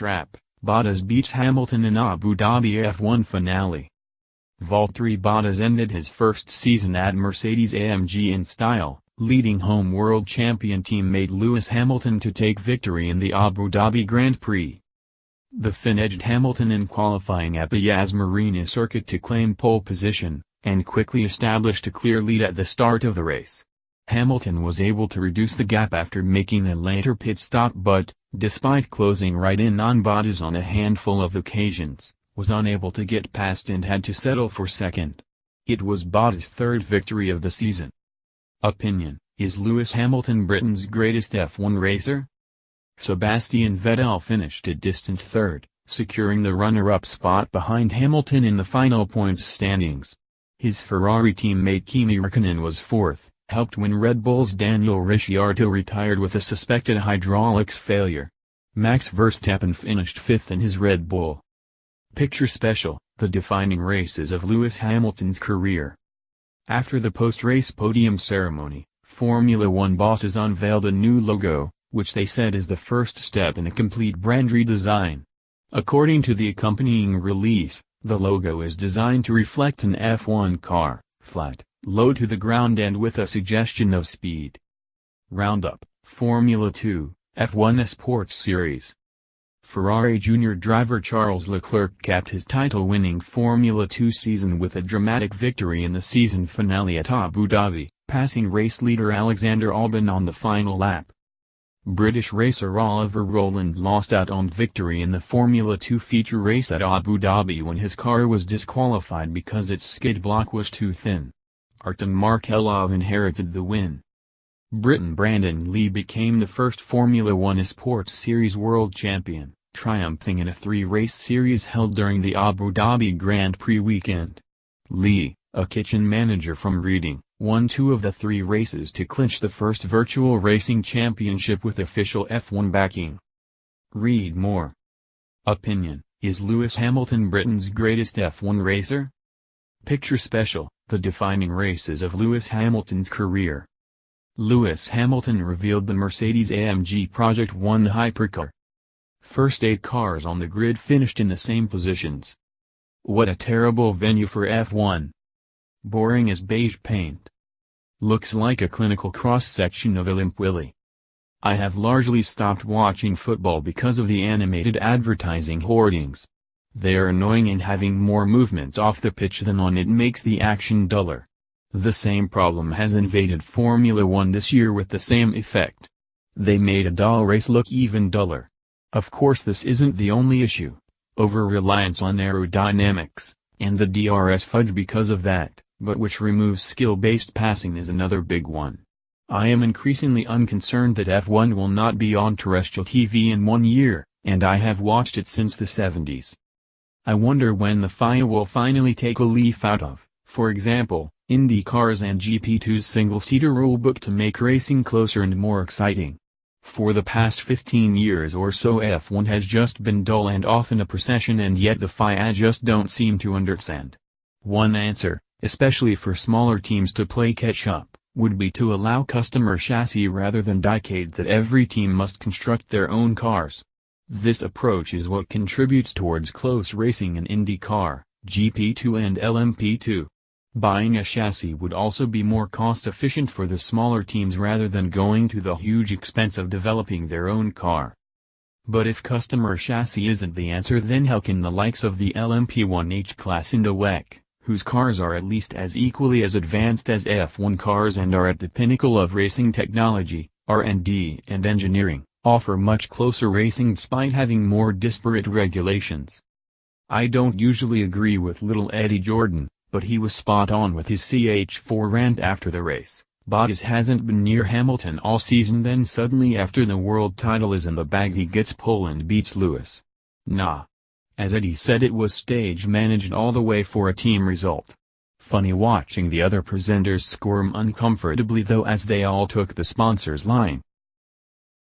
strap, Bottas beats Hamilton in Abu Dhabi F1 finale. Valtteri Bottas ended his first season at Mercedes-AMG in style, leading home world champion teammate Lewis Hamilton to take victory in the Abu Dhabi Grand Prix. The Finn edged Hamilton in qualifying at the Yas Marina circuit to claim pole position, and quickly established a clear lead at the start of the race. Hamilton was able to reduce the gap after making a later pit stop but, despite closing right in on Bottas on a handful of occasions, was unable to get past and had to settle for second. It was Bottas' third victory of the season. Opinion: is Lewis Hamilton Britain's greatest F1 racer? Sebastian Vettel finished a distant third, securing the runner-up spot behind Hamilton in the final points standings. His Ferrari teammate Kimi Räikkönen was fourth, helped when Red Bull's Daniel Ricciardo retired with a suspected hydraulics failure. Max Verstappen finished fifth in his Red Bull. Picture special, the defining races of Lewis Hamilton's career. After the post-race podium ceremony, Formula One bosses unveiled a new logo, which they said is the first step in a complete brand redesign. According to the accompanying release, the logo is designed to reflect an F1 car, flat, low to the ground and with a suggestion of speed. Roundup: Formula 2, F1 Sports Series. Ferrari junior driver Charles Leclerc capped his title-winning Formula 2 season with a dramatic victory in the season finale at Abu Dhabi, passing race leader Alexander Albon on the final lap. British racer Oliver Rowland lost out on victory in the Formula 2 feature race at Abu Dhabi when his car was disqualified because its skid block was too thin. Artem Markelov inherited the win. Briton Brandon Lee became the first Formula One Sports Series world champion, triumphing in a three-race series held during the Abu Dhabi Grand Prix weekend. Lee, a kitchen manager from Reading, won two of the three races to clinch the first virtual racing championship with official F1 backing. Read more. Opinion: is Lewis Hamilton Britain's greatest F1 racer? Picture special, the defining races of Lewis Hamilton's career. Lewis Hamilton revealed the Mercedes-AMG Project 1 hypercar. First 8 cars on the grid finished in the same positions. What a terrible venue for F1. Boring as beige paint. Looks like a clinical cross-section of Olymp Willie. I have largely stopped watching football because of the animated advertising hoardings. They are annoying and having more movement off the pitch than on it makes the action duller. The same problem has invaded Formula One this year with the same effect. They made a dull race look even duller. Of course this isn't the only issue. Over-reliance on aerodynamics, and the DRS fudge because of that, but which removes skill-based passing is another big one. I am increasingly unconcerned that F1 will not be on terrestrial TV in 1 year, and I have watched it since the 70s. I wonder when the FIA will finally take a leaf out of, for example, IndyCar's and GP2's single-seater rulebook to make racing closer and more exciting. For the past 15 years or so F1 has just been dull and often a procession, and yet the FIA just don't seem to understand. One answer, especially for smaller teams to play catch-up, would be to allow customer chassis rather than diecast that every team must construct their own cars. This approach is what contributes towards close racing in IndyCar, GP2 and LMP2. Buying a chassis would also be more cost-efficient for the smaller teams rather than going to the huge expense of developing their own car. But if customer chassis isn't the answer, then how can the likes of the LMP1 H-Class and the WEC, whose cars are at least as equally as advanced as F1 cars and are at the pinnacle of racing technology, R&D and engineering, offer much closer racing despite having more disparate regulations? I don't usually agree with little Eddie Jordan, but he was spot on with his CH4 rant after the race. Bottas hasn't been near Hamilton all season, then suddenly after the world title is in the bag he gets pole and beats Lewis. Nah. As Eddie said, it was stage managed all the way for a team result. Funny watching the other presenters squirm uncomfortably though as they all took the sponsor's line.